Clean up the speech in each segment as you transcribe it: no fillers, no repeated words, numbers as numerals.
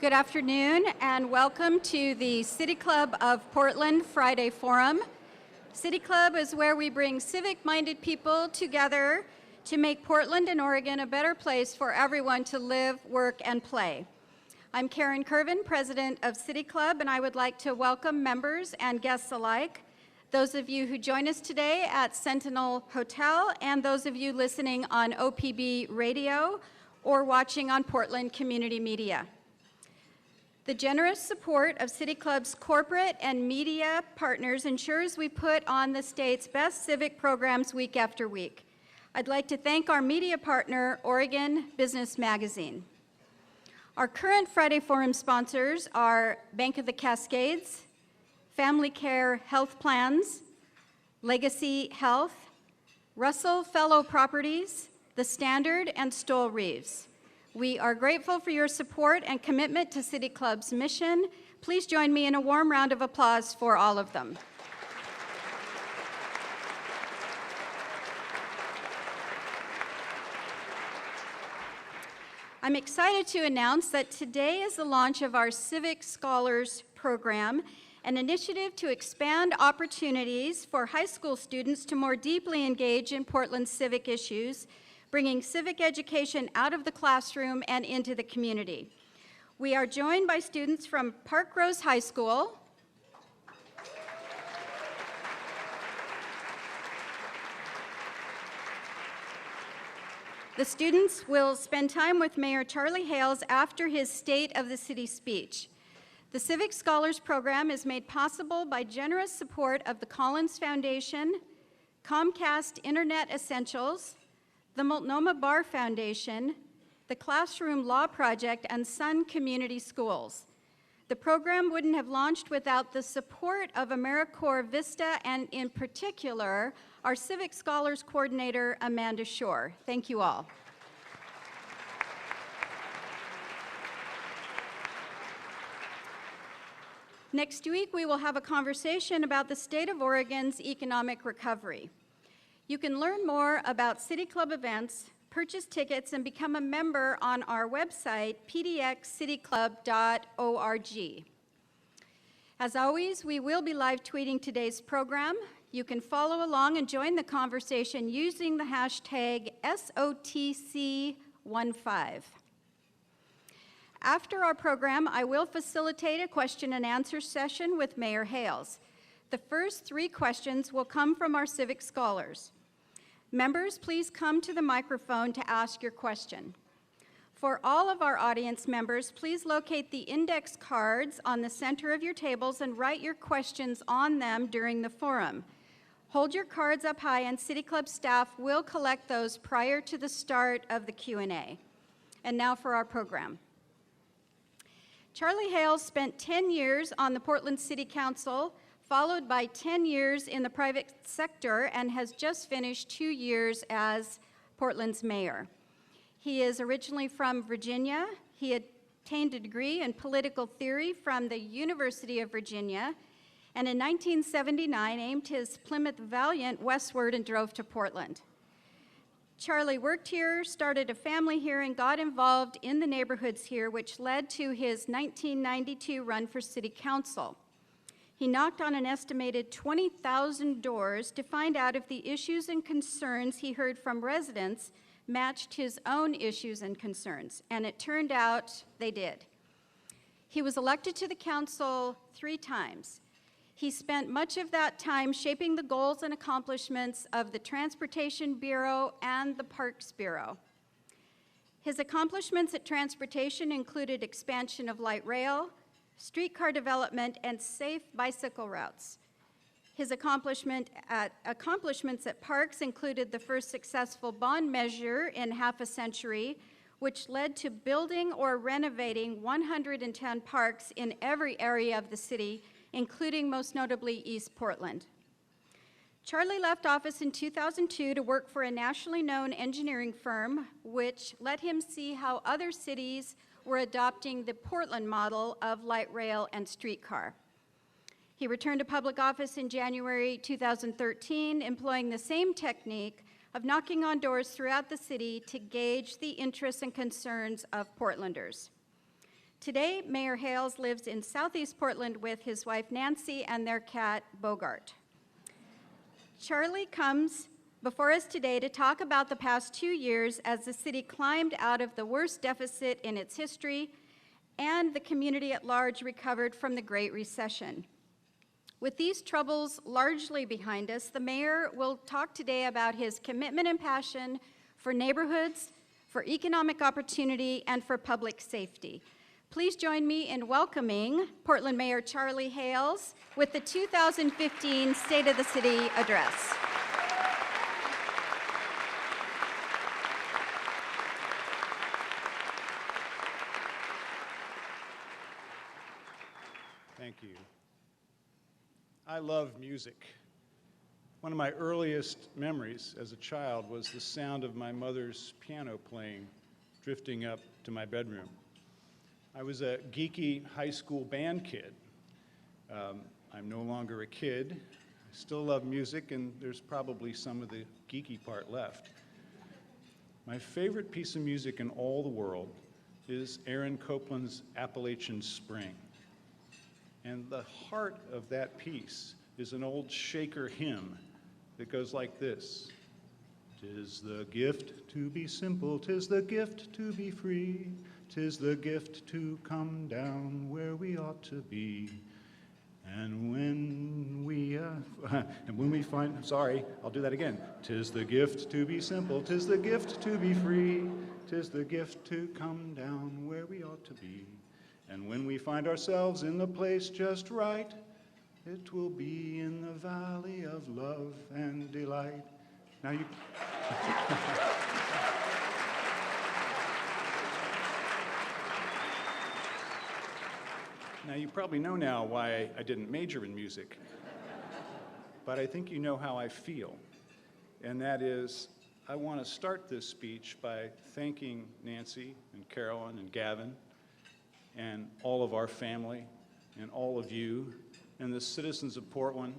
Good afternoon and welcome to the City Club of Portland Friday Forum. City Club is where we bring civic-minded people together to make Portland and Oregon a better place for everyone to live, work, and play. I'm Karen Curvin, president of City Club, and I would like to welcome members and guests alike, those of you who join us today at Sentinel Hotel, and those of you listening on OPB radio or watching on Portland Community Media. The generous support of City Club's corporate and media partners ensures we put on the state's best civic programs week after week. I'd like to thank our media partner, Oregon Business Magazine. Our current Friday Forum sponsors are Bank of the Cascades, Family Care Health Plans, Legacy Health, Russell Fellow Properties, The Standard, and Stoll Reeves. We are grateful for your support and commitment to City Club's mission. Please join me in a warm round of applause for all of them. I'm excited to announce that today is the launch of our Civic Scholars Program, an initiative to expand opportunities for high school students to more deeply engage in Portland's civic issues, bringing civic education out of the classroom and into the community. We are joined by students from Parkrose High School, the students will spend time with Mayor Charlie Hales after his State of the City speech. The Civic Scholars Program is made possible by generous support of the Collins Foundation, Comcast Internet Essentials, the Multnomah Bar Foundation, the Classroom Law Project, and Sun Community Schools. The program wouldn't have launched without the support of AmeriCorps Vista and, in particular, our Civic Scholars Coordinator, Amanda Shore. Thank you all. Next week, we will have a conversation about the state of Oregon's economic recovery. You can learn more about City Club events, purchase tickets, and become a member on our website, pdxcityclub.org. As always, we will be live tweeting today's program. You can follow along and join the conversation using the hashtag SOTC15. After our program, I will facilitate a question and answer session with Mayor Hales. The first 3 questions will come from our civic scholars. Members, please come to the microphone to ask your question. For all of our audience members, please locate the index cards on the center of your tables and write your questions on them during the forum. Hold your cards up high and City Club staff will collect those prior to the start of the Q&A. And now for our program. Charlie Hales spent 10 years on the Portland City Council, followed by 10 years in the private sector, and has just finished 2 years as Portland's mayor. He is originally from Virginia. He obtained a degree in political theory from the University of Virginia, and in 1979 aimed his Plymouth Valiant westward and drove to Portland. Charlie worked here, started a family here, and got involved in the neighborhoods here, which led to his 1992 run for city council. He knocked on an estimated 20,000 doors to find out if the issues and concerns he heard from residents matched his own issues and concerns, and it turned out they did. He was elected to the council 3 times. He spent much of that time shaping the goals and accomplishments of the Transportation Bureau and the Parks Bureau. His accomplishments at Transportation included expansion of light rail, streetcar development, and safe bicycle routes. His accomplishments at Parks included the first successful bond measure in half a century, which led to building or renovating 110 parks in every area of the city, including most notably East Portland. Charlie left office in 2002 to work for a nationally known engineering firm, which let him see how other cities were adopting the Portland model of light rail and streetcar. He returned to public office in January 2013, employing the same technique of knocking on doors throughout the city to gauge the interests and concerns of Portlanders. Today, Mayor Hales lives in Southeast Portland with his wife Nancy and their cat Bogart. Charlie comes before us today to talk about the past 2 years as the city climbed out of the worst deficit in its history and the community at large recovered from the Great Recession. With these troubles largely behind us, the mayor will talk today about his commitment and passion for neighborhoods, for economic opportunity, and for public safety. Please join me in welcoming Portland Mayor Charlie Hales with the 2015 State of the City Address. Thank you. I love music. One of my earliest memories as a child was the sound of my mother's piano playing, drifting up to my bedroom. I was a geeky high school band kid. I'm no longer a kid. I still love music, and there's probably some of the geeky part left. My favorite piece of music in all the world is Aaron Copeland's Appalachian Spring. And the heart of that piece is an old Shaker hymn that goes like this. 'Tis the gift to be simple, 'tis the gift to be free, 'tis the gift to come down where we ought to be. And when we find, sorry, I'll do that again. 'Tis the gift to be simple, 'tis the gift to be free, 'tis the gift to come down where we ought to be. And when we find ourselves in the place just right, it will be in the valley of love and delight. Now you... Now you probably know now why I didn't major in music, but I think you know how I feel. And that is, I want to start this speech by thanking Nancy and Carolyn and Gavin and all of our family, and all of you, and the citizens of Portland,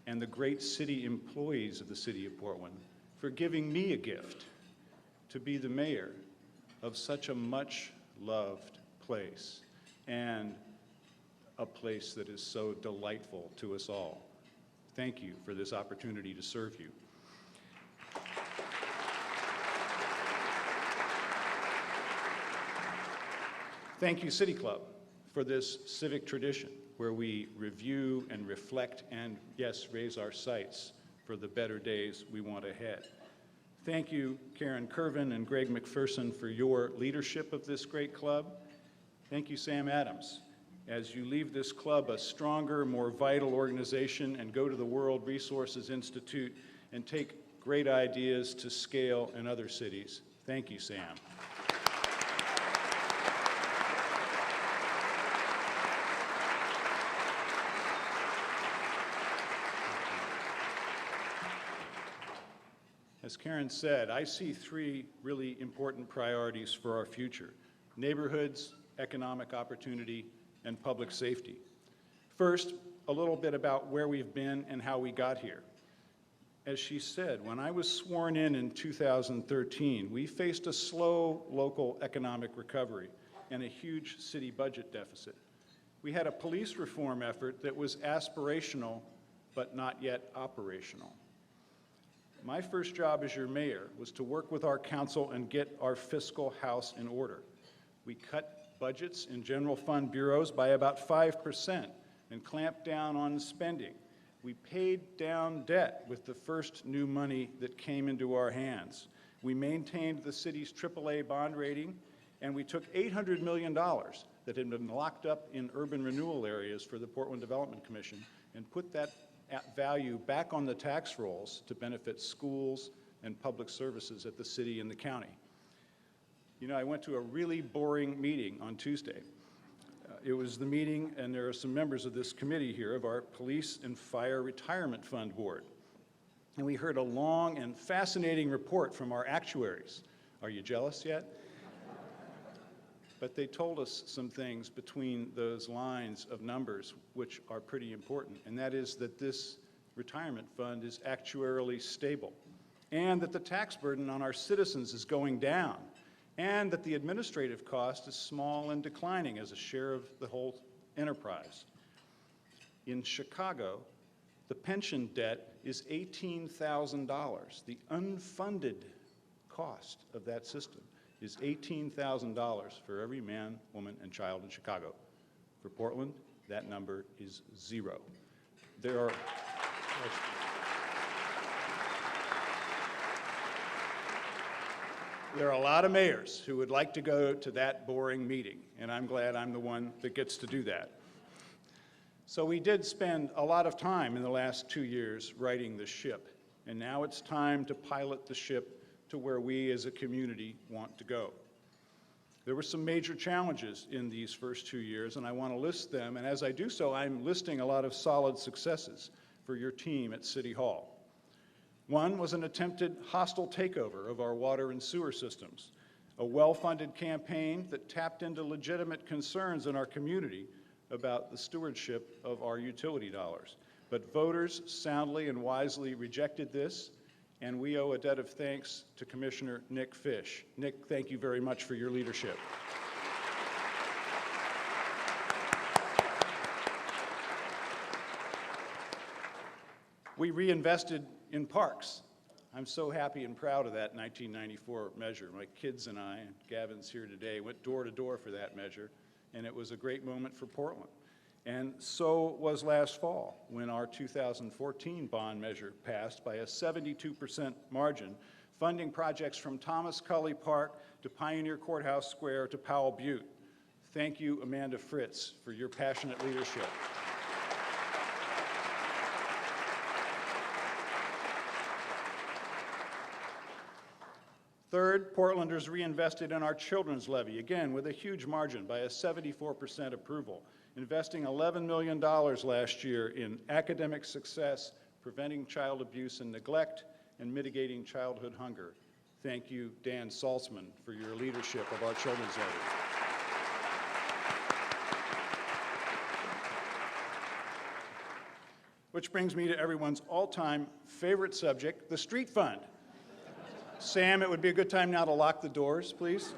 and the great city employees of the city of Portland, for giving me a gift to be the mayor of such a much-loved place, and a place that is so delightful to us all. Thank you for this opportunity to serve you. Thank you, City Club, for this civic tradition where we review and reflect and, yes, raise our sights for the better days we want ahead. Thank you, Karen Curvin and Greg McPherson, for your leadership of this great club. Thank you, Sam Adams, as you leave this club a stronger, more vital organization and go to the World Resources Institute and take great ideas to scale in other cities. Thank you, Sam. As Karen said, I see three really important priorities for our future: neighborhoods, economic opportunity, and public safety. First, a little bit about where we've been and how we got here. As she said, when I was sworn in 2013, we faced a slow local economic recovery and a huge city budget deficit. We had a police reform effort that was aspirational, but not yet operational. My first job as your mayor was to work with our council and get our fiscal house in order. We cut budgets in general fund bureaus by about 5% and clamped down on spending. We paid down debt with the first new money that came into our hands. We maintained the city's AAA bond rating, and we took $800 million that had been locked up in urban renewal areas for the Portland Development Commission and put that value back on the tax rolls to benefit schools and public services at the city and the county. You know, I went to a really boring meeting on Tuesday. It was the meeting, and there are some members of this committee here, of our Police and Fire Retirement Fund Board. And we heard a long and fascinating report from our actuaries. Are you jealous yet? But they told us some things between those lines of numbers which are pretty important, and that is that this retirement fund is actuarially stable, and that the tax burden on our citizens is going down, and that the administrative cost is small and declining as a share of the whole enterprise. In Chicago, the pension debt is $18,000. The unfunded cost of that system is $18,000 for every man, woman, and child in Chicago. For Portland, that number is 0. There are a lot of mayors who would like to go to that boring meeting, and I'm glad I'm the one that gets to do that. So we did spend a lot of time in the last 2 years righting the ship, and now it's time to pilot the ship to where we as a community want to go. There were some major challenges in these first 2 years, and I want to list them, and as I do so, I'm listing a lot of solid successes for your team at City Hall. One was an attempted hostile takeover of our water and sewer systems, a well-funded campaign that tapped into legitimate concerns in our community about the stewardship of our utility dollars. But voters soundly and wisely rejected this, and we owe a debt of thanks to Commissioner Nick Fish. Nick, thank you very much for your leadership. We reinvested in parks. I'm so happy and proud of that 1994 measure. My kids and I, and Gavin's here today, went door to door for that measure, and it was a great moment for Portland. And so was last fall when our 2014 bond measure passed by a 72% margin, funding projects from Thomas Cully Park to Pioneer Courthouse Square to Powell Butte. Thank you, Amanda Fritz, for your passionate leadership. Third, Portlanders reinvested in our children's levy, again with a huge margin by a 74% approval, investing $11 million last year in academic success, preventing child abuse and neglect, and mitigating childhood hunger. Thank you, Dan Saltzman, for your leadership of our children's levy. Which brings me to everyone's all-time favorite subject, the street fund. Sam, it would be a good time now to lock the doors, please.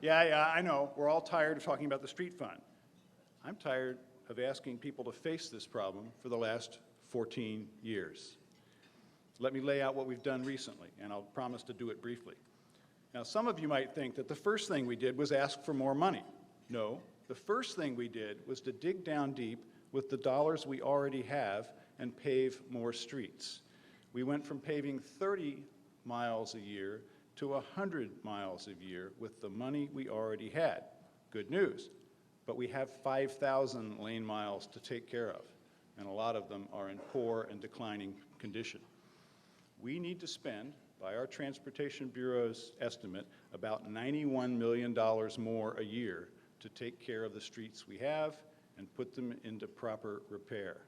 Yeah, I know. We're all tired of talking about the street fund. I'm tired of asking people to face this problem for the last 14 years. Let me lay out what we've done recently, and I'll promise to do it briefly. Now, some of you might think that the first thing we did was ask for more money. No, the first thing we did was to dig down deep with the dollars we already have and pave more streets. We went from paving 30 miles a year to 100 miles a year with the money we already had. Good news, but we have 5,000 lane miles to take care of, and a lot of them are in poor and declining condition. We need to spend, by our Transportation Bureau's estimate, about $91 million more a year to take care of the streets we have and put them into proper repair.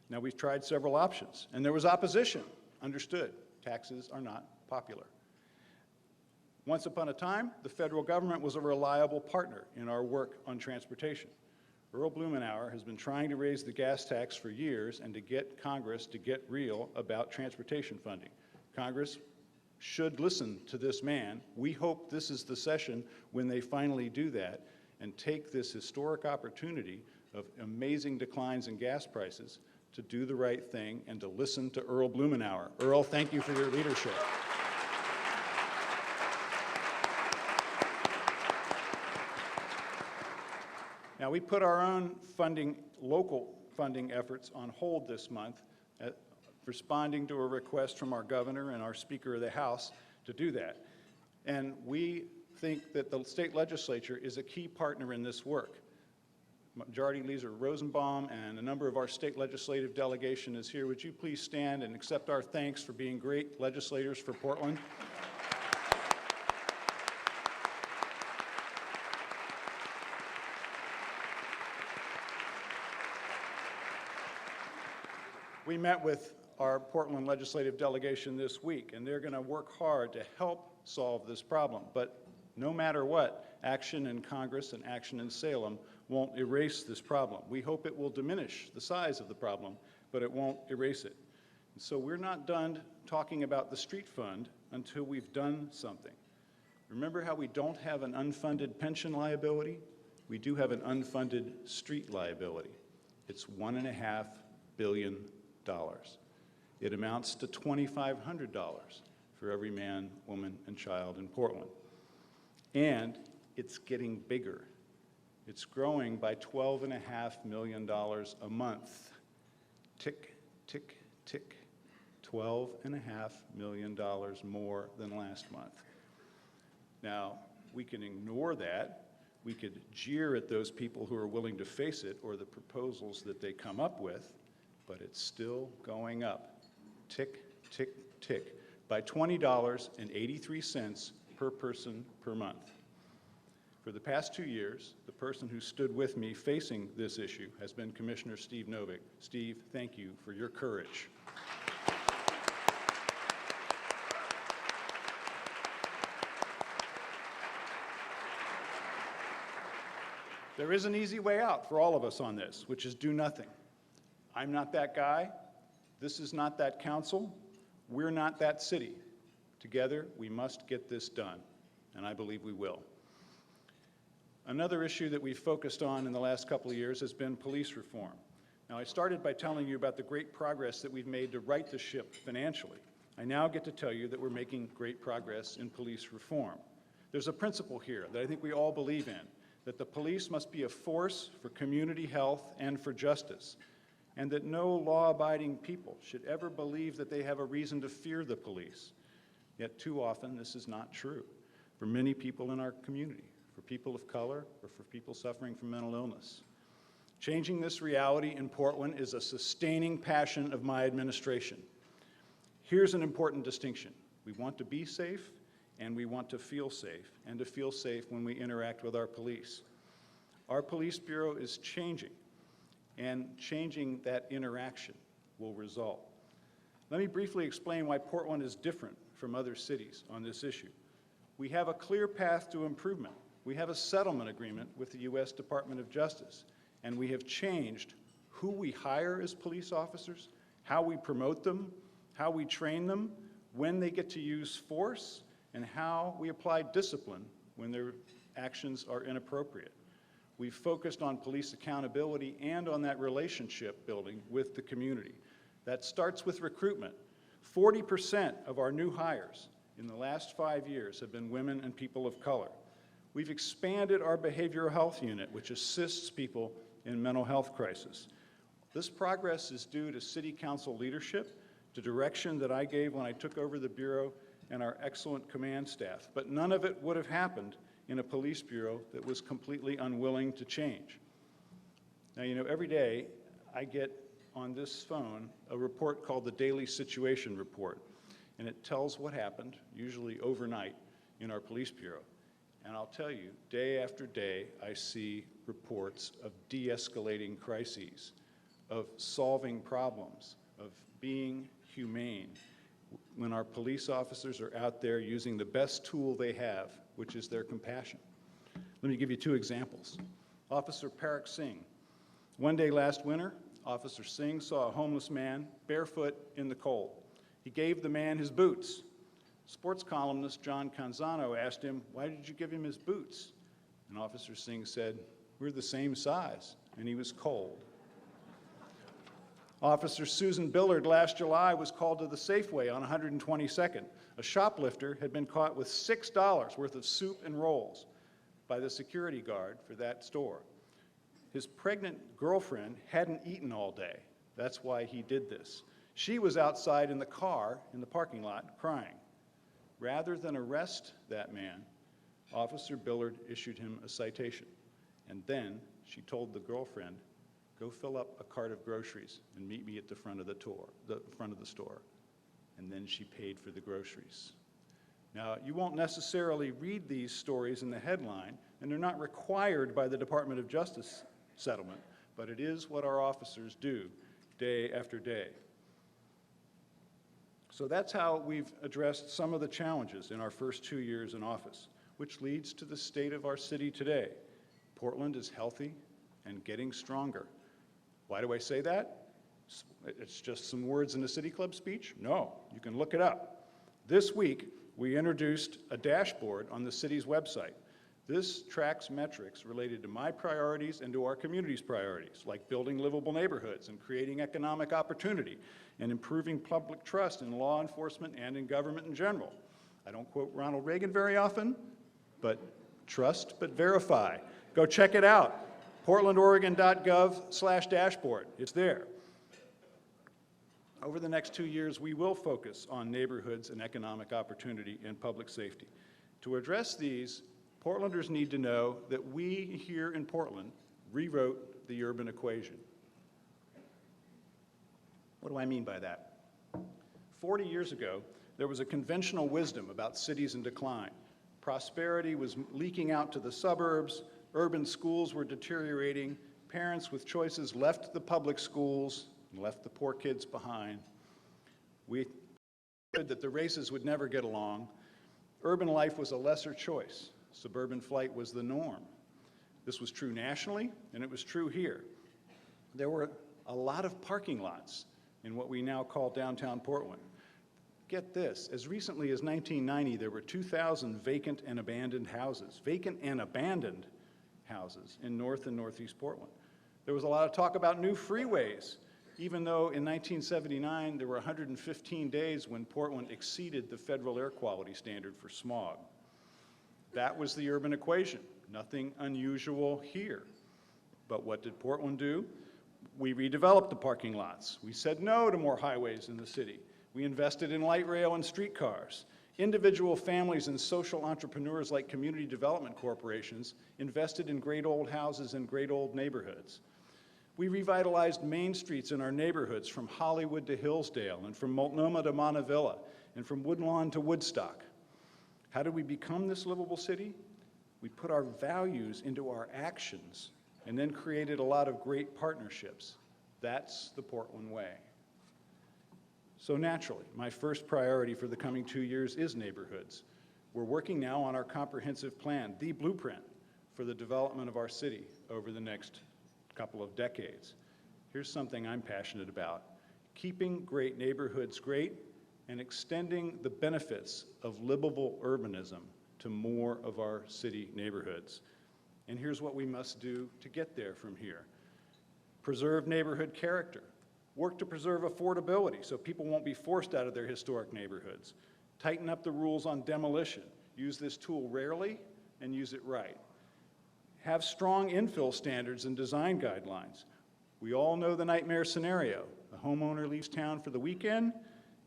Now, we've tried several options, and there was opposition. Understood. Taxes are not popular. Once upon a time, the federal government was a reliable partner in our work on transportation. Earl Blumenauer has been trying to raise the gas tax for years and to get Congress to get real about transportation funding. Congress should listen to this man. We hope this is the session when they finally do that and take this historic opportunity of amazing declines in gas prices to do the right thing and to listen to Earl Blumenauer. Earl, thank you for your leadership. Now, we put our own funding, local funding efforts on hold this month, responding to a request from our governor and our Speaker of the House to do that. And we think that the state legislature is a key partner in this work. Majority Leader Rosenbaum and a number of our state legislative delegation is here. Would you please stand and accept our thanks for being great legislators for Portland? We met with our Portland legislative delegation this week, and they're going to work hard to help solve this problem. But no matter what, action in Congress and action in Salem won't erase this problem. We hope it will diminish the size of the problem, but it won't erase it. And so we're not done talking about the street fund until we've done something. Remember how we don't have an unfunded pension liability? We do have an unfunded street liability. It's $1.5 billion. It amounts to $2,500 for every man, woman, and child in Portland. And it's getting bigger. It's growing by $12.5 million a month. Tick, tick, tick. $12.5 million more than last month. Now, we can ignore that. We could jeer at those people who are willing to face it or the proposals that they come up with, but it's still going up. Tick, tick, tick, by $20.83 per person per month. For the past 2 years, the person who stood with me facing this issue has been Commissioner Steve Novick. Steve, thank you for your courage. There is an easy way out for all of us on this, which is do nothing. I'm not that guy. This is not that council. We're not that city. Together, we must get this done, and I believe we will. Another issue that we've focused on in the last couple of years has been police reform. Now, I started by telling you about the great progress that we've made to right the ship financially. I now get to tell you that we're making great progress in police reform. There's a principle here that I think we all believe in, that the police must be a force for community health and for justice, and that no law-abiding people should ever believe that they have a reason to fear the police. Yet too often this is not true for many people in our community, for people of color, or for people suffering from mental illness. Changing this reality in Portland is a sustaining passion of my administration. Here's an important distinction. We want to be safe, and we want to feel safe, and to feel safe when we interact with our police. Our police bureau is changing, and changing that interaction will result. Let me briefly explain why Portland is different from other cities on this issue. We have a clear path to improvement. We have a settlement agreement with the U.S. Department of Justice, and we have changed who we hire as police officers, how we promote them, how we train them, when they get to use force, and how we apply discipline when their actions are inappropriate. We've focused on police accountability and on that relationship building with the community. That starts with recruitment. 40% of our new hires in the last 5 years have been women and people of color. We've expanded our behavioral health unit, which assists people in mental health crisis. This progress is due to City Council leadership, to direction that I gave when I took over the Bureau, and our excellent command staff. But none of it would have happened in a police bureau that was completely unwilling to change. Now, you know, every day I get on this phone a report called the Daily Situation Report, and it tells what happened, usually overnight, in our police bureau. And I'll tell you, day after day, I see reports of de-escalating crises, of solving problems, of being humane, when our police officers are out there using the best tool they have, which is their compassion. Let me give you 2 examples. Officer Parak Singh. One day last winter, Officer Singh saw a homeless man barefoot in the cold. He gave the man his boots. Sports columnist John Canzano asked him, "Why did you give him his boots?" And Officer Singh said, "We're the same size," and he was cold. Officer Susan Billard last July was called to the Safeway on 122nd. A shoplifter had been caught with $6 worth of soup and rolls by the security guard for that store. His pregnant girlfriend hadn't eaten all day. That's why he did this. She was outside in the car in the parking lot crying. Rather than arrest that man, Officer Billard issued him a citation. And then she told the girlfriend, "Go fill up a cart of groceries and meet me at the front of the store." And then she paid for the groceries. Now, you won't necessarily read these stories in the headline, and they're not required by the Department of Justice settlement, but it is what our officers do day after day. So that's how we've addressed some of the challenges in our first 2 years in office, which leads to the state of our city today. Portland is healthy and getting stronger. Why do I say that? It's just some words in a City Club speech? No, you can look it up. This week, we introduced a dashboard on the city's website. This tracks metrics related to my priorities and to our community's priorities, like building livable neighborhoods and creating economic opportunity and improving public trust in law enforcement and in government in general. I don't quote Ronald Reagan very often, but trust but verify. Go check it out, portlandoregon.gov/dashboard. It's there. Over the next 2 years, we will focus on neighborhoods and economic opportunity and public safety. To address these, Portlanders need to know that we here in Portland rewrote the urban equation. What do I mean by that? 40 years ago, there was a conventional wisdom about cities in decline. Prosperity was leaking out to the suburbs, urban schools were deteriorating, parents with choices left the public schools and left the poor kids behind. We understood that the races would never get along. Urban life was a lesser choice. Suburban flight was the norm. This was true nationally, and it was true here. There were a lot of parking lots in what we now call downtown Portland. Get this, as recently as 1990, there were 2,000 vacant and abandoned houses in North and Northeast Portland. There was a lot of talk about new freeways, even though in 1979 there were 115 days when Portland exceeded the federal air quality standard for smog. That was the urban equation. Nothing unusual here. But what did Portland do? We redeveloped the parking lots. We said no to more highways in the city. We invested in light rail and streetcars. Individual families and social entrepreneurs like community development corporations invested in great old houses and great old neighborhoods. We revitalized main streets in our neighborhoods from Hollywood to Hillsdale and from Multnomah to Montevilla and from Woodlawn to Woodstock. How did we become this livable city? We put our values into our actions and then created a lot of great partnerships. That's the Portland way. So naturally, my first priority for the coming 2 years is neighborhoods. We're working now on our comprehensive plan, the blueprint for the development of our city over the next couple of decades. Here's something I'm passionate about: keeping great neighborhoods great and extending the benefits of livable urbanism to more of our city neighborhoods. And here's what we must do to get there from here. Preserve neighborhood character. Work to preserve affordability so people won't be forced out of their historic neighborhoods. Tighten up the rules on demolition. Use this tool rarely and use it right. Have strong infill standards and design guidelines. We all know the nightmare scenario. The homeowner leaves town for the weekend,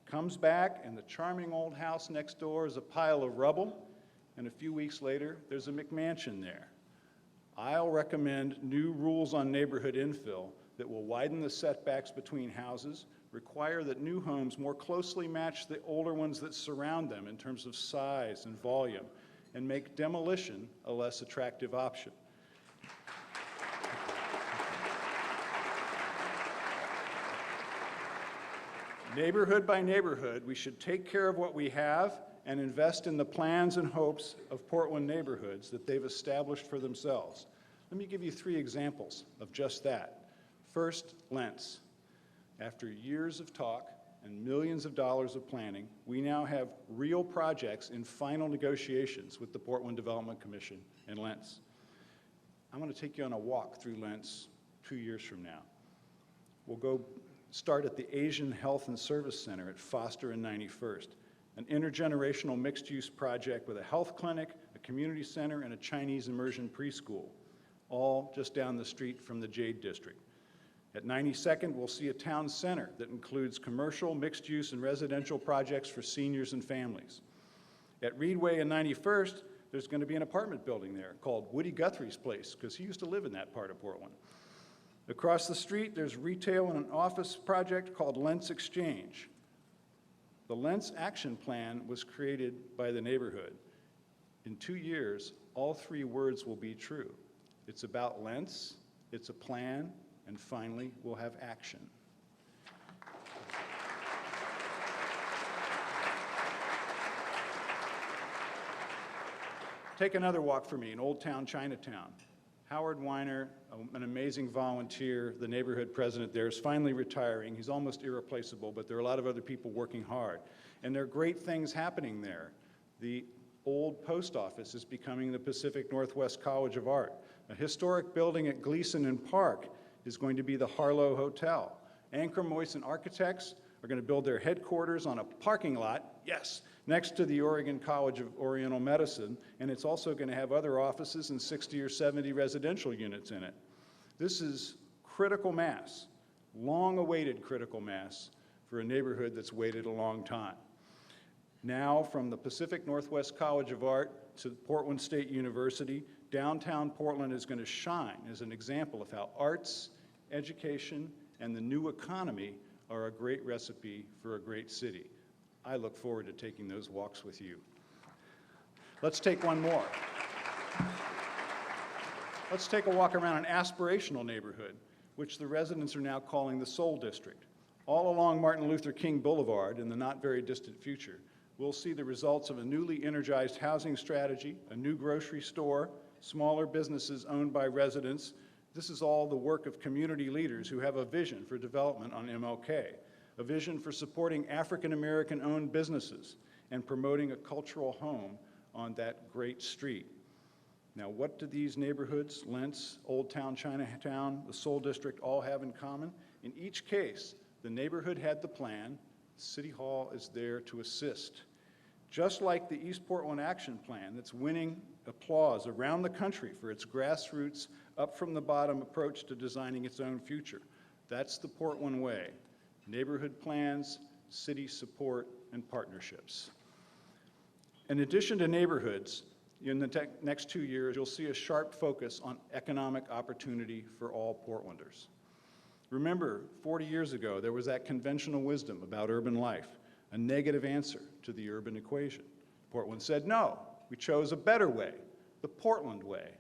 comes back, and the charming old house next door is a pile of rubble, and a few weeks later, there's a McMansion there. I'll recommend new rules on neighborhood infill that will widen the setbacks between houses, require that new homes more closely match the older ones that surround them in terms of size and volume, and make demolition a less attractive option. Neighborhood by neighborhood, we should take care of what we have and invest in the plans and hopes of Portland neighborhoods that they've established for themselves. Let me give you 3 examples of just that. First, Lentz. After years of talk and millions of dollars of planning, we now have real projects in final negotiations with the Portland Development Commission and Lentz. I'm going to take you on a walk through Lentz 2 years from now. We'll go start at the Asian Health and Service Center at Foster and 91st, an intergenerational mixed-use project with a health clinic, a community center, and a Chinese immersion preschool, all just down the street from the Jade District. At 92nd, we'll see a town center that includes commercial, mixed-use, and residential projects for seniors and families. At Reedway and 91st, there's going to be an apartment building there called Woody Guthrie's Place, because he used to live in that part of Portland. Across the street, there's retail and an office project called Lentz Exchange. The Lentz Action Plan was created by the neighborhood. In 2 years, all 3 words will be true. It's about Lentz, it's a plan, and finally, we'll have action. Take another walk for me in Old Town Chinatown. Howard Weiner, an amazing volunteer, the neighborhood president there, is finally retiring. He's almost irreplaceable, but there are a lot of other people working hard. And there are great things happening there. The old post office is becoming the Pacific Northwest College of Art. A historic building at Gleason and Park is going to be the Harlow Hotel. Ankrum Moyson Architects are going to build their headquarters on a parking lot, yes, next to the Oregon College of Oriental Medicine, and it's also going to have other offices and 60 or 70 residential units in it. This is critical mass, long-awaited critical mass for a neighborhood that's waited a long time. Now, from the Pacific Northwest College of Art to Portland State University, downtown Portland is going to shine as an example of how arts, education, and the new economy are a great recipe for a great city. I look forward to taking those walks with you. Let's take one more. Let's take a walk around an aspirational neighborhood, which the residents are now calling the Soul District. All along Martin Luther King Boulevard in the not very distant future, we'll see the results of a newly energized housing strategy, a new grocery store, smaller businesses owned by residents. This is all the work of community leaders who have a vision for development on MLK, a vision for supporting African-American-owned businesses and promoting a cultural home on that great street. Now, what do these neighborhoods, Lentz, Old Town Chinatown, the Soul District, all have in common? In each case, the neighborhood had the plan. City Hall is there to assist. Just like the East Portland Action Plan that's winning applause around the country for its grassroots, up-from-the-bottom approach to designing its own future. That's the Portland way. Neighborhood plans, city support, and partnerships. In addition to neighborhoods, in the next 2 years, you'll see a sharp focus on economic opportunity for all Portlanders. Remember, 40 years ago, there was that conventional wisdom about urban life, a negative answer to the urban equation. Portland said, no, we chose a better way, the Portland way.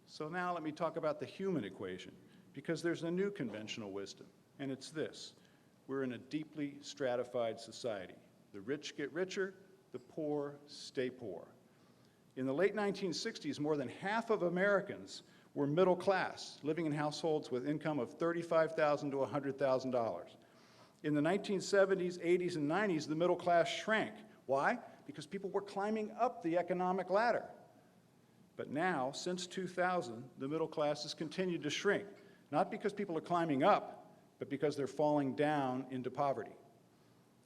So now let me talk about the human equation, because there's a new conventional wisdom, and it's this. We're in a deeply stratified society. The rich get richer, the poor stay poor. In the late 1960s, more than half of Americans were middle class, living in households with income of $35,000 to $100,000. In the 1970s, 80s, and 90s, the middle class shrank. Why? Because people were climbing up the economic ladder. But now, since 2000, the middle class has continued to shrink, not because people are climbing up, but because they're falling down into poverty.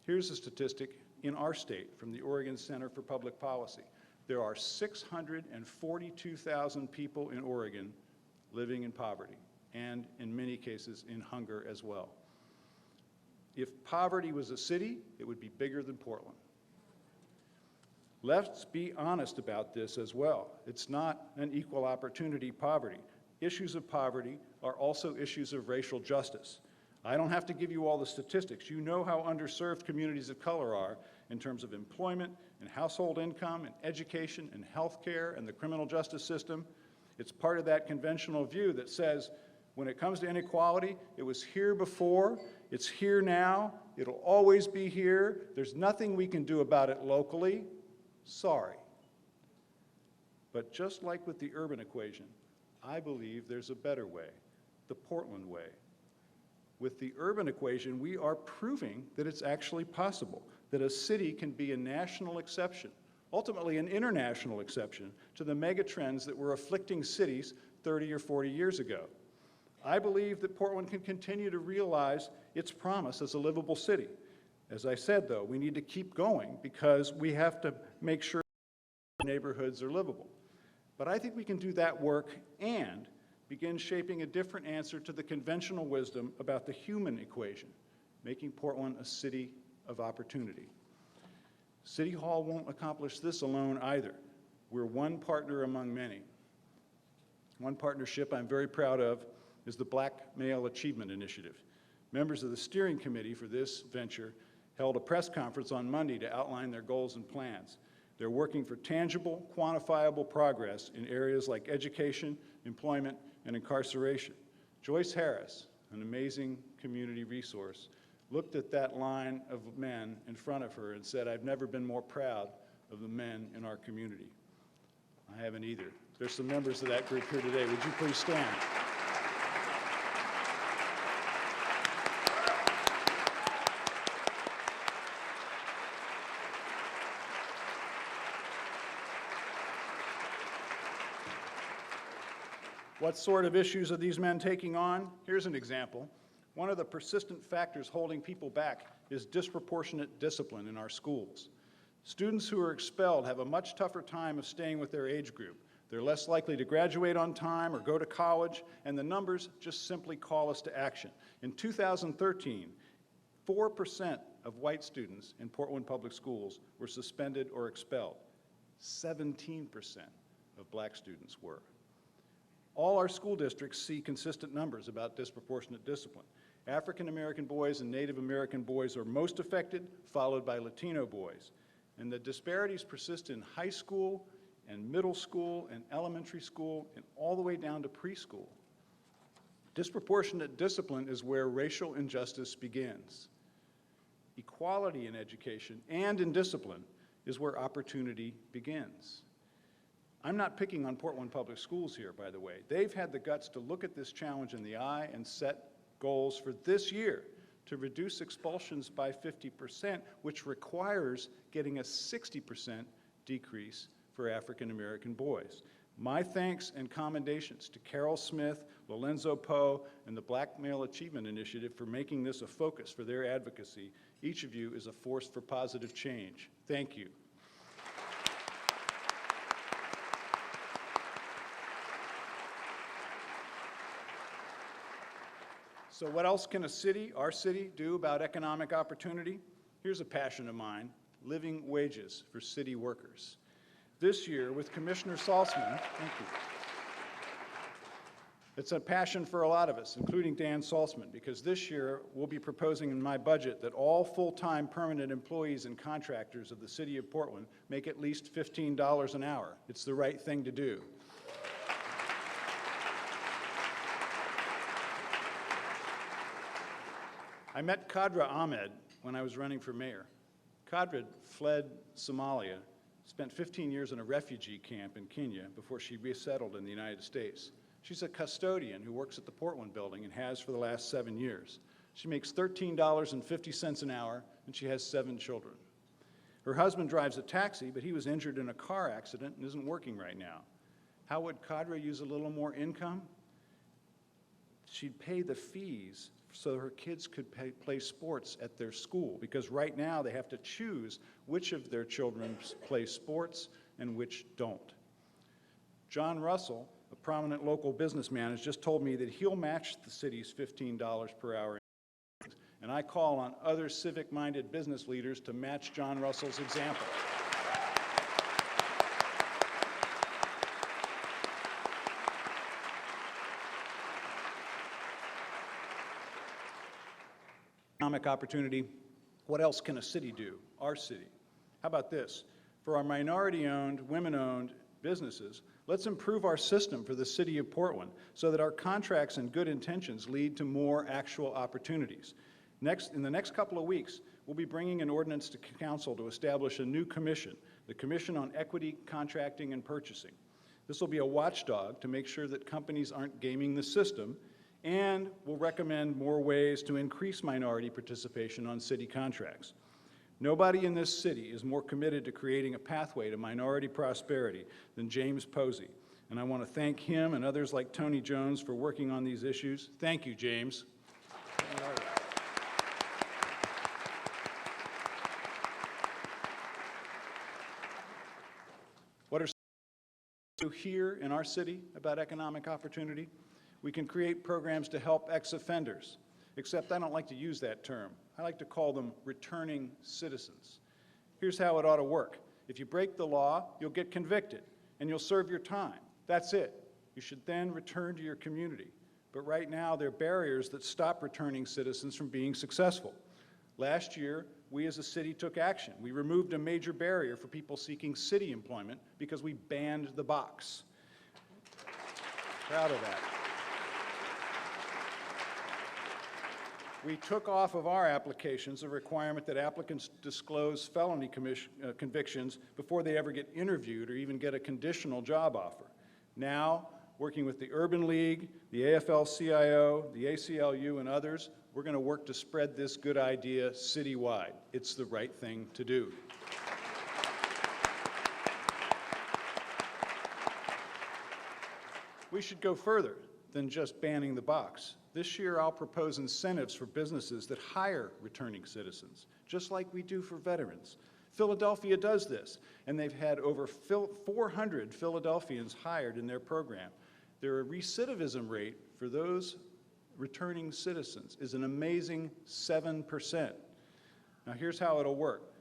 Here's a statistic in our state from the Oregon Center for Public Policy. There are 642,000 people in Oregon living in poverty, and in many cases in hunger as well. If poverty was a city, it would be bigger than Portland. Let's be honest about this as well. It's not an equal opportunity poverty. Issues of poverty are also issues of racial justice. I don't have to give you all the statistics. You know how underserved communities of color are in terms of employment and household income and education and health care and the criminal justice system. It's part of that conventional view that says when it comes to inequality, it was here before, it's here now, it'll always be here, there's nothing we can do about it locally, sorry. But just like with the urban equation, I believe there's a better way, the Portland way. With the urban equation, we are proving that it's actually possible, that a city can be a national exception, ultimately an international exception, to the megatrends that were afflicting cities 30 or 40 years ago. I believe that Portland can continue to realize its promise as a livable city. As I said, though, we need to keep going because we have to make sure neighborhoods are livable. But I think we can do that work and begin shaping a different answer to the conventional wisdom about the human equation, making Portland a city of opportunity. City Hall won't accomplish this alone either. We're one partner among many. One partnership I'm very proud of is the Black Male Achievement Initiative. Members of the steering committee for this venture held a press conference on Monday to outline their goals and plans. They're working for tangible, quantifiable progress in areas like education, employment, and incarceration. Joyce Harris, an amazing community resource, looked at that line of men in front of her and said, I've never been more proud of the men in our community. I haven't either. There's some members of that group here today. Would you please stand? What sort of issues are these men taking on? Here's an example. One of the persistent factors holding people back is disproportionate discipline in our schools. Students who are expelled have a much tougher time of staying with their age group. They're less likely to graduate on time or go to college, and the numbers just simply call us to action. In 2013, 4% of white students in Portland Public Schools were suspended or expelled. 17% of black students were. All our school districts see consistent numbers about disproportionate discipline. African American boys and Native American boys are most affected, followed by Latino boys. And the disparities persist in high school and middle school and elementary school and all the way down to preschool. Disproportionate discipline is where racial injustice begins. Equality in education and in discipline is where opportunity begins. I'm not picking on Portland Public Schools here, by the way. They've had the guts to look at this challenge in the eye and set goals for this year to reduce expulsions by 50%, which requires getting a 60% decrease for African American boys. My thanks and commendations to Carol Smith, Lorenzo Poe, and the Black Male Achievement Initiative for making this a focus for their advocacy. Each of you is a force for positive change. Thank you. So what else can a city, our city, do about economic opportunity? Here's a passion of mine: living wages for city workers. This year, with Commissioner Saltzman, thank you. It's a passion for a lot of us, including Dan Saltzman, because this year we'll be proposing in my budget that all full-time permanent employees and contractors of the City of Portland make at least $15 an hour. It's the right thing to do. I met Kadre Ahmed when I was running for mayor. Kadre fled Somalia, spent 15 years in a refugee camp in Kenya before she resettled in the United States. She's a custodian who works at the Portland building and has for the last 7 years. She makes $13.50 an hour, and she has 7 children. Her husband drives a taxi, but he was injured in a car accident and isn't working right now. How would Kadre use a little more income? She'd pay the fees so her kids could play sports at their school, because right now they have to choose which of their children play sports and which don't. John Russell, a prominent local businessman, has just told me that he'll match the city's $15 per hour, and I call on other civic-minded business leaders to match John Russell's example. Economic opportunity. What else can a city do? Our city. How about this? For our minority-owned, women-owned businesses, let's improve our system for the City of Portland so that our contracts and good intentions lead to more actual opportunities. In the next couple of weeks, we'll be bringing an ordinance to Council to establish a new commission, the Commission on Equity, Contracting, and Purchasing. This will be a watchdog to make sure that companies aren't gaming the system, and will recommend more ways to increase minority participation on city contracts. Nobody in this city is more committed to creating a pathway to minority prosperity than James Posey, and I want to thank him and others like Tony Jones for working on these issues. Thank you, James. What are do here in our city about economic opportunity? We can create programs to help ex-offenders, except I don't like to use that term. I like to call them returning citizens. Here's how it ought to work. If you break the law, you'll get convicted, and you'll serve your time. That's it. You should then return to your community. But right now, there are barriers that stop returning citizens from being successful. Last year, we as a city took action. We removed a major barrier for people seeking city employment because we banned the box. Proud of that. We took off of our applications a requirement that applicants disclose felony convictions before they ever get interviewed or even get a conditional job offer. Now, working with the Urban League, the AFL-CIO, the ACLU, and others, we're going to work to spread this good idea citywide. It's the right thing to do. We should go further than just banning the box. This year, I'll propose incentives for businesses that hire returning citizens, just like we do for veterans. Philadelphia does this, and they've had over 400 Philadelphians hired in their program. Their recidivism rate for those returning citizens is an amazing 7%. Now, here's how it'll work.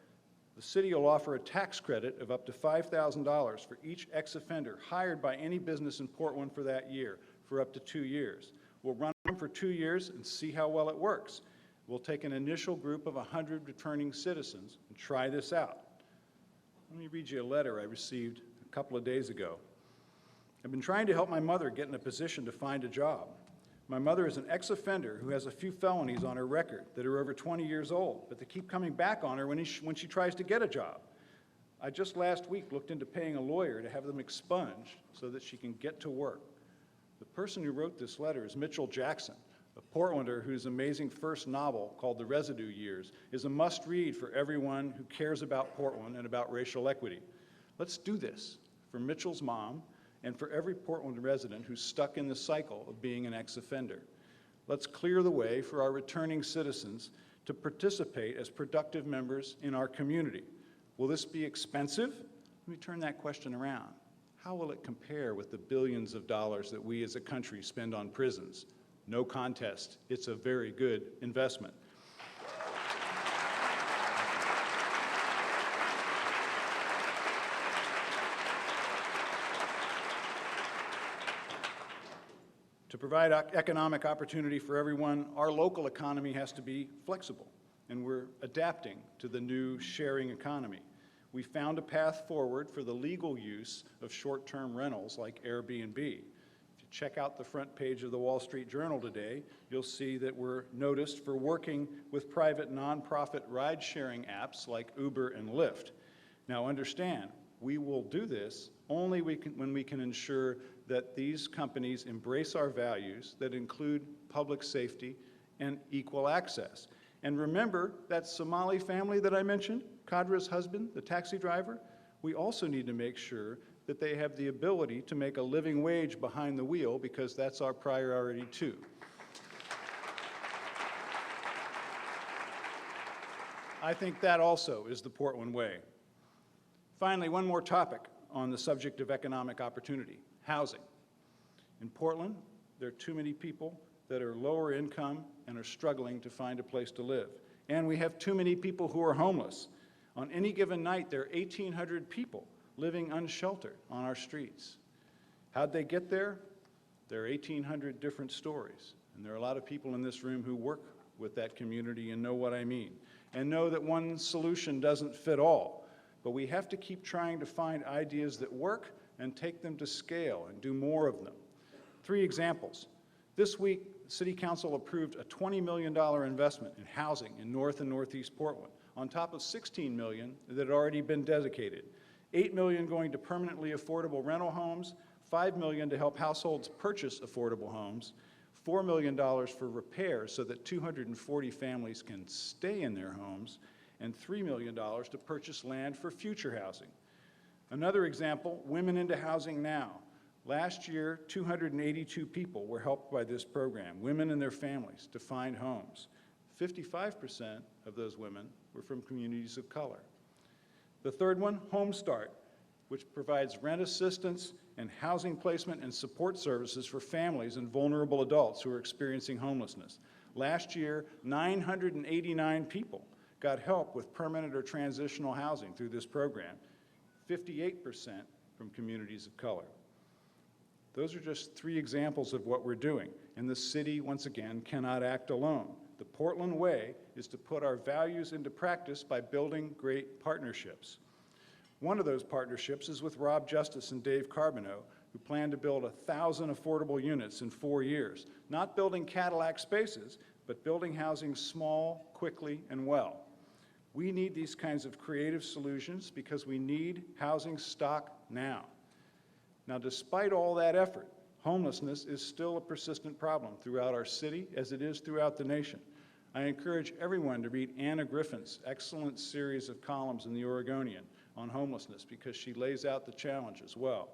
The city will offer a tax credit of up to $5,000 for each ex-offender hired by any business in Portland for that year, for up to 2 years. We'll run them for 2 years and see how well it works. We'll take an initial group of 100 returning citizens and try this out. Let me read you a letter I received a couple of days ago. I've been trying to help my mother get in a position to find a job. My mother is an ex-offender who has a few felonies on her record that are over 20 years old, but they keep coming back on her when she tries to get a job. I just last week looked into paying a lawyer to have them expunged so that she can get to work. The person who wrote this letter is Mitchell Jackson, a Portlander whose amazing first novel, called The Residue Years, is a must-read for everyone who cares about Portland and about racial equity. Let's do this for Mitchell's mom and for every Portland resident who's stuck in the cycle of being an ex-offender. Let's clear the way for our returning citizens to participate as productive members in our community. Will this be expensive? Let me turn that question around. How will it compare with the billions of dollars that we as a country spend on prisons? No contest, it's a very good investment. To provide economic opportunity for everyone, our local economy has to be flexible, and we're adapting to the new sharing economy. We found a path forward for the legal use of short-term rentals like Airbnb. If you check out the front page of the Wall Street Journal today, you'll see that we're noticed for working with private nonprofit ride-sharing apps like Uber and Lyft. Now understand, we will do this only when we can ensure that these companies embrace our values that include public safety and equal access. And remember that Somali family that I mentioned, Kadre's husband, the taxi driver? We also need to make sure that they have the ability to make a living wage behind the wheel, because that's our priority too. I think that also is the Portland way. Finally, one more topic on the subject of economic opportunity: housing. In Portland, there are too many people that are lower income and are struggling to find a place to live. And we have too many people who are homeless. On any given night, there are 1,800 people living unsheltered on our streets. How'd they get there? There are 1,800 different stories. And there are a lot of people in this room who work with that community and know what I mean, and know that one solution doesn't fit all. But we have to keep trying to find ideas that work and take them to scale and do more of them. 3 examples. This week, City Council approved a $20 million investment in housing in North and Northeast Portland, on top of $16 million that had already been dedicated. $8 million going to permanently affordable rental homes, $5 million to help households purchase affordable homes, $4 million for repairs so that 240 families can stay in their homes, and $3 million to purchase land for future housing. Another example, Women into Housing Now. Last year, 282 people were helped by this program, women and their families, to find homes. 55% of those women were from communities of color. The third one, Home Start, which provides rent assistance and housing placement and support services for families and vulnerable adults who are experiencing homelessness. Last year, 989 people got help with permanent or transitional housing through this program, 58% from communities of color. Those are just 3 examples of what we're doing, and the city, once again, cannot act alone. The Portland way is to put our values into practice by building great partnerships. One of those partnerships is with Rob Justice and Dave Carbonneau, who plan to build 1,000 affordable units in 4 years. Not building Cadillac spaces, but building housing small, quickly, and well. We need these kinds of creative solutions because we need housing stock now. Now, despite all that effort, homelessness is still a persistent problem throughout our city, as it is throughout the nation. I encourage everyone to read Anna Griffin's excellent series of columns in the Oregonian on homelessness, because she lays out the challenge as well.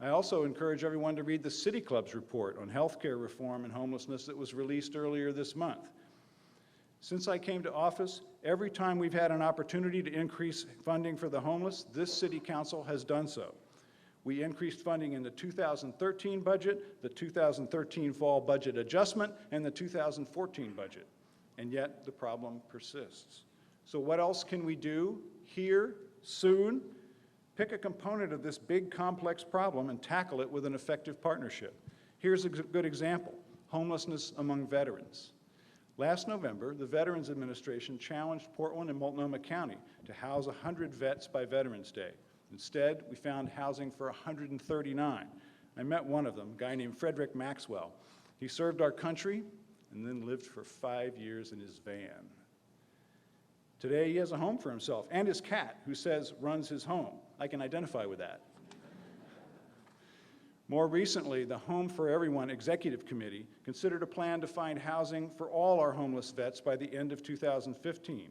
I also encourage everyone to read the City Club's report on healthcare reform and homelessness that was released earlier this month. Since I came to office, every time we've had an opportunity to increase funding for the homeless, this City Council has done so. We increased funding in the 2013 budget, the 2013 fall budget adjustment, and the 2014 budget. And yet the problem persists. So what else can we do here, soon? Pick a component of this big, complex problem and tackle it with an effective partnership. Here's a good example: homelessness among veterans. Last November, the Veterans Administration challenged Portland and Multnomah County to house 100 vets by Veterans Day. Instead, we found housing for 139. I met one of them, a guy named Frederick Maxwell. He served our country and then lived for 5 years in his van. Today, he has a home for himself and his cat, who says runs his home. I can identify with that. More recently, the Home for Everyone Executive Committee considered a plan to find housing for all our homeless vets by the end of 2015.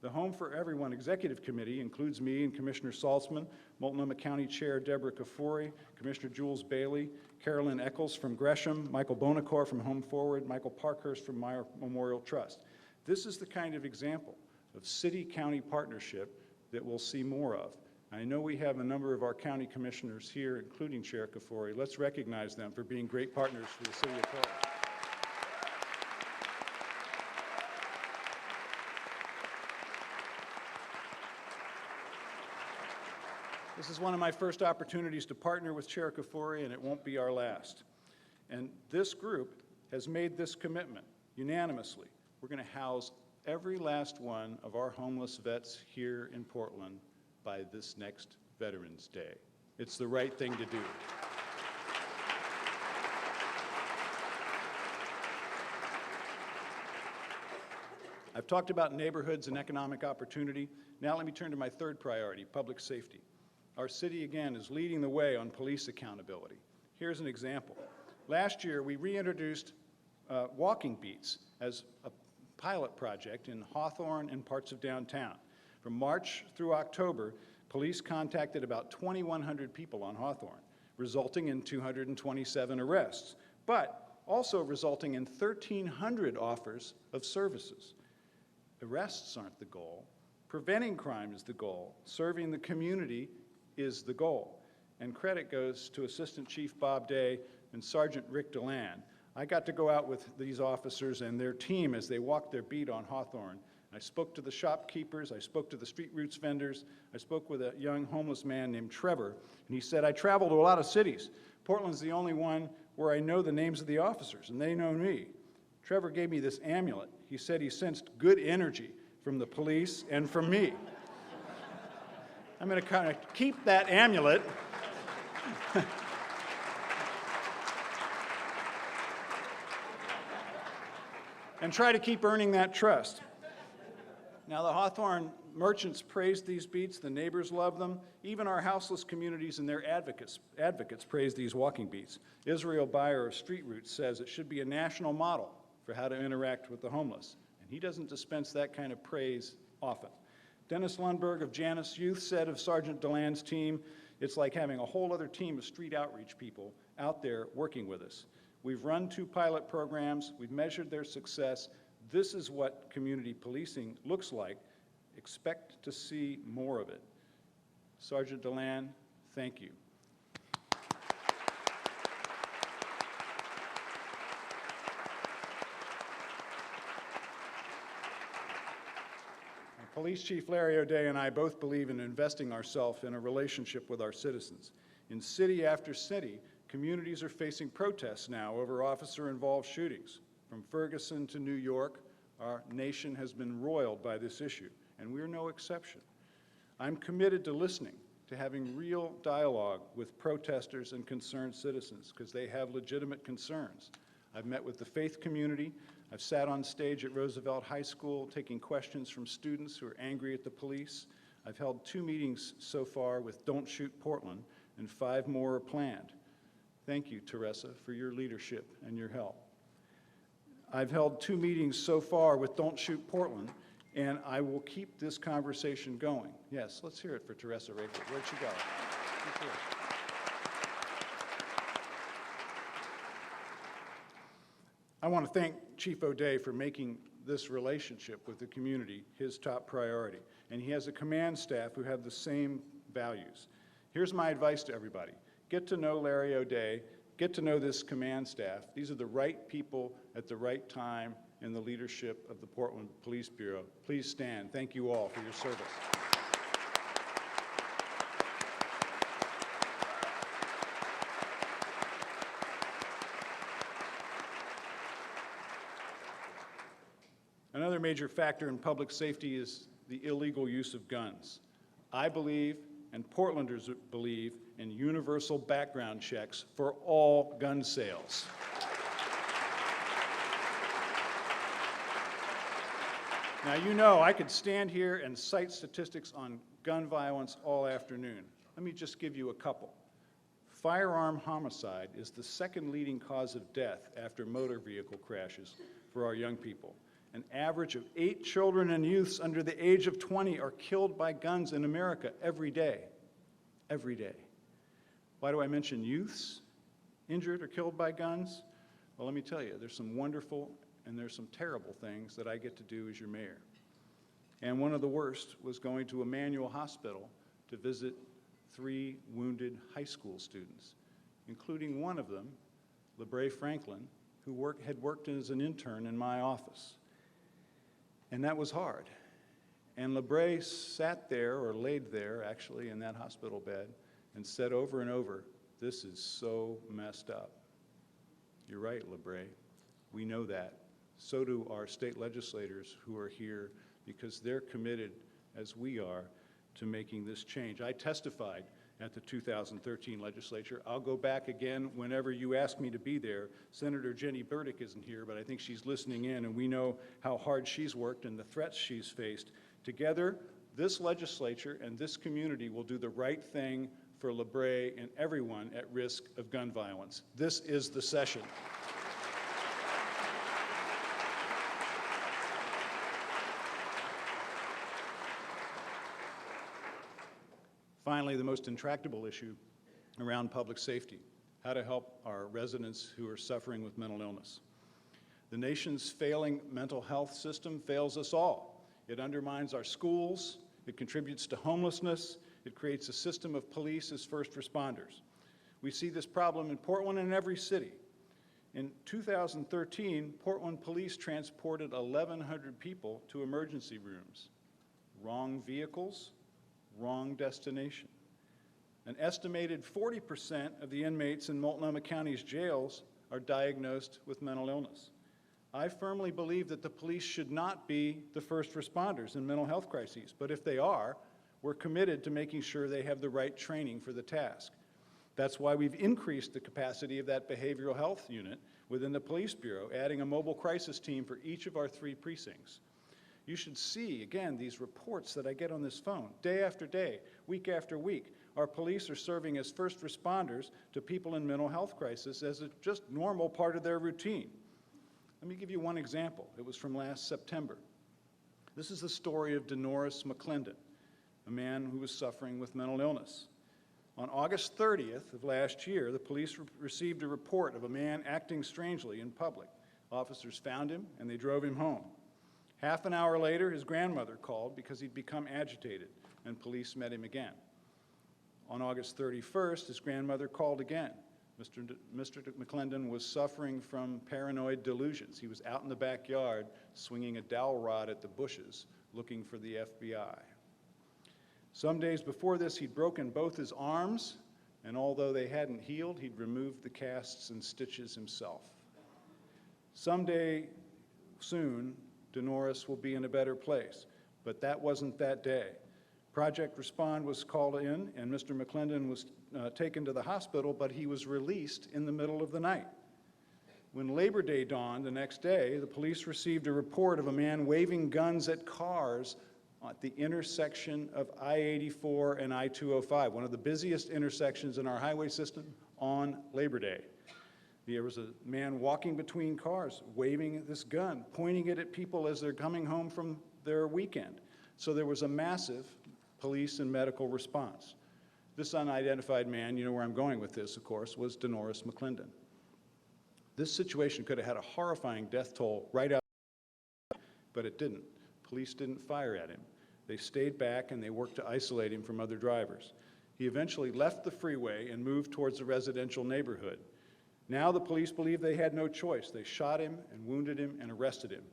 The Home for Everyone Executive Committee includes me and Commissioner Saltzman, Multnomah County Chair Deborah Kafoury, Commissioner Jules Bailey, Carolyn Eccles from Gresham, Michael Bonacore from Home Forward, Michael Parkhurst from Meyer Memorial Trust. This is the kind of example of city-county partnership that we'll see more of. I know we have a number of our county commissioners here, including Chair Kafoury. Let's recognize them for being great partners for the City of Portland. This is one of my first opportunities to partner with Chair Kafoury, and it won't be our last. And this group has made this commitment unanimously. We're going to house every last one of our homeless vets here in Portland by this next Veterans Day. It's the right thing to do. I've talked about neighborhoods and economic opportunity. Now let me turn to my third priority, public safety. Our city, again, is leading the way on police accountability. Here's an example. Last year, we reintroduced walking beats as a pilot project in Hawthorne and parts of downtown. From March through October, police contacted about 2,100 people on Hawthorne, resulting in 227 arrests, but also resulting in 1,300 offers of services. Arrests aren't the goal. Preventing crime is the goal. Serving the community is the goal. And credit goes to Assistant Chief Bob Day and Sergeant Rick Deland. I got to go out with these officers and their team as they walked their beat on Hawthorne. I spoke to the shopkeepers, I spoke to the street roots vendors, I spoke with a young homeless man named Trevor, and he said, I travel to a lot of cities. Portland's the only one where I know the names of the officers, and they know me. Trevor gave me this amulet. He said he sensed good energy from the police and from me. I'm going to kind of keep that amulet. And try to keep earning that trust. Now, the Hawthorne merchants praised these beats, the neighbors love them, even our houseless communities and their advocates praise these walking beats. Israel Byer of Street Roots says it should be a national model for how to interact with the homeless, and he doesn't dispense that kind of praise often. Dennis Lundberg of Janus Youth said of Sergeant Deland's team, it's like having a whole other team of street outreach people out there working with us. We've run 2 pilot programs, we've measured their success. This is what community policing looks like. Expect to see more of it. Sergeant Deland, thank you. Police Chief Larry O'Day and I both believe in investing ourselves in a relationship with our citizens. In city after city, communities are facing protests now over officer-involved shootings. From Ferguson to New York, our nation has been roiled by this issue, and we're no exception. I'm committed to listening, to having real dialogue with protesters and concerned citizens, because they have legitimate concerns. I've met with the faith community. I've sat on stage at Roosevelt High School taking questions from students who are angry at the police. I've held 2 meetings so far with Don't Shoot Portland, and 5 more are planned. Thank you, Teresa, for your leadership and your help. I've held 2 meetings so far with Don't Shoot Portland, and I will keep this conversation going. Yes, let's hear it for Teresa Rayford. Where'd she go? I want to thank Chief O'Day for making this relationship with the community his top priority. And he has a command staff who have the same values. Here's my advice to everybody. Get to know Larry O'Day. Get to know this command staff. These are the right people at the right time in the leadership of the Portland Police Bureau. Please stand. Thank you all for your service. Another major factor in public safety is the illegal use of guns. I believe, and Portlanders believe, in universal background checks for all gun sales. Now, you know, I could stand here and cite statistics on gun violence all afternoon. Let me just give you a couple. Firearm homicide is the second leading cause of death after motor vehicle crashes for our young people. An average of 8 children and youths under the age of 20 are killed by guns in America every day. Every day. Why do I mention youths injured or killed by guns? Well, let me tell you, there's some wonderful and there's some terrible things that I get to do as your mayor. And one of the worst was going to Emmanuel Hospital to visit 3 wounded high school students, including one of them, LeBray Franklin, who had worked as an intern in my office. And that was hard. And LeBray sat there, or laid there, actually, in that hospital bed, and said over and over, "This is so messed up." You're right, LeBray. We know that. So do our state legislators who are here, because they're committed, as we are, to making this change. I testified at the 2013 legislature. I'll go back again whenever you ask me to be there. Senator Jenny Burdick isn't here, but I think she's listening in, and we know how hard she's worked and the threats she's faced. Together, this legislature and this community will do the right thing for LeBray and everyone at risk of gun violence. This is the session. Finally, the most intractable issue around public safety, how to help our residents who are suffering with mental illness. The nation's failing mental health system fails us all. It undermines our schools, it contributes to homelessness, it creates a system of police as first responders. We see this problem in Portland and in every city. In 2013, Portland police transported 1,100 people to emergency rooms. Wrong vehicles, wrong destination. An estimated 40% of the inmates in Multnomah County's jails are diagnosed with mental illness. I firmly believe that the police should not be the first responders in mental health crises, but if they are, we're committed to making sure they have the right training for the task. That's why we've increased the capacity of that behavioral health unit within the Police Bureau, adding a mobile crisis team for each of our 3 precincts. You should see, again, these reports that I get on this phone, day after day, week after week. Our police are serving as first responders to people in mental health crisis as a just normal part of their routine. Let me give you one example. It was from last September. This is the story of Denoris McClendon, a man who was suffering with mental illness. On August 30th of last year, the police received a report of a man acting strangely in public. Officers found him and they drove him home. Half an hour later, his grandmother called because he'd become agitated, and police met him again. On August 31st, his grandmother called again. Mr. McClendon was suffering from paranoid delusions. He was out in the backyard swinging a dowel rod at the bushes, looking for the FBI. Some days before this, he'd broken both his arms, and although they hadn't healed, he'd removed the casts and stitches himself. Someday soon, Denoris will be in a better place, but that wasn't that day. Project Respond was called in, and Mr. McClendon was taken to the hospital, but he was released in the middle of the night. When Labor Day dawned the next day, the police received a report of a man waving guns at cars at the intersection of I-84 and I-205, one of the busiest intersections in our highway system, on Labor Day. There was a man walking between cars, waving this gun, pointing it at people as they're coming home from their weekend. So there was a massive police and medical response. This unidentified man, you know where I'm going with this, of course, was Denoris McClendon. This situation could have had a horrifying death toll right out, but it didn't. Police didn't fire at him. They stayed back and they worked to isolate him from other drivers. He eventually left the freeway and moved towards a residential neighborhood. Now the police believe they had no choice. They shot him and wounded him and arrested him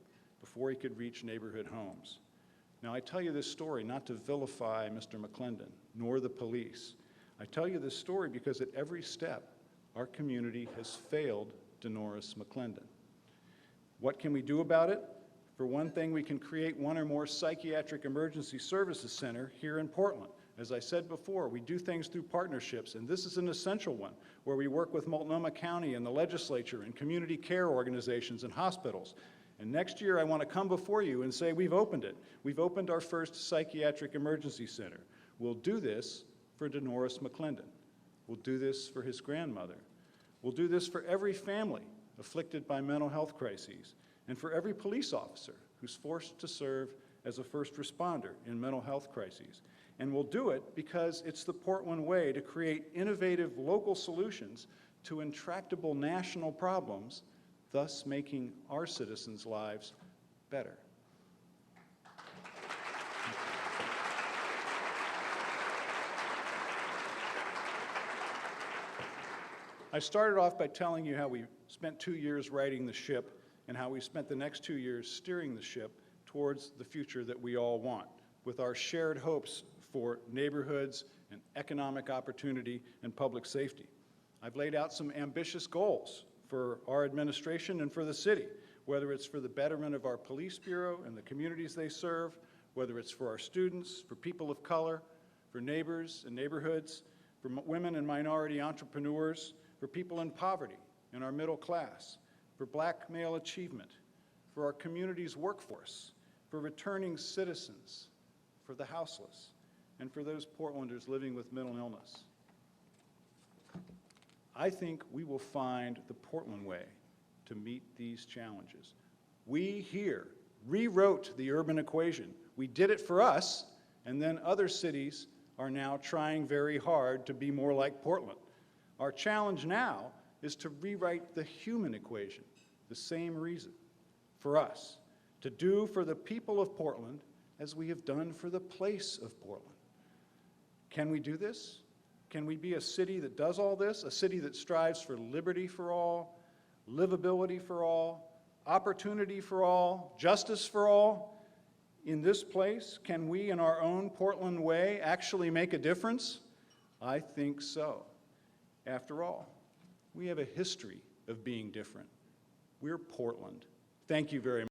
before he could reach neighborhood homes. Now I tell you this story not to vilify Mr. McClendon, nor the police. I tell you this story because at every step, our community has failed Denoris McClendon. What can we do about it? For one thing, we can create one or more psychiatric emergency services center here in Portland. As I said before, we do things through partnerships, and this is an essential one, where we work with Multnomah County and the legislature and community care organizations and hospitals. And next year, I want to come before you and say we've opened it. We've opened our first psychiatric emergency center. We'll do this for Denoris McClendon. We'll do this for his grandmother. We'll do this for every family afflicted by mental health crises, and for every police officer who's forced to serve as a first responder in mental health crises. And we'll do it because it's the Portland way to create innovative local solutions to intractable national problems, thus making our citizens' lives better. I started off by telling you how we spent 2 years righting the ship and how we spent the next 2 years steering the ship towards the future that we all want, with our shared hopes for neighborhoods and economic opportunity and public safety. I've laid out some ambitious goals for our administration and for the city, whether it's for the betterment of our police bureau and the communities they serve, whether it's for our students, for people of color, for neighbors and neighborhoods, for women and minority entrepreneurs, for people in poverty and our middle class, for black male achievement, for our community's workforce, for returning citizens, for the houseless, and for those Portlanders living with mental illness. I think we will find the Portland way to meet these challenges. We here rewrote the urban equation. We did it for us, and then other cities are now trying very hard to be more like Portland. Our challenge now is to rewrite the human equation, the same reason, for us, to do for the people of Portland as we have done for the place of Portland. Can we do this? Can we be a city that does all this, a city that strives for liberty for all, livability for all, opportunity for all, justice for all? In this place, can we, in our own Portland way, actually make a difference? I think so. After all, we have a history of being different. We're Portland. Thank you very much.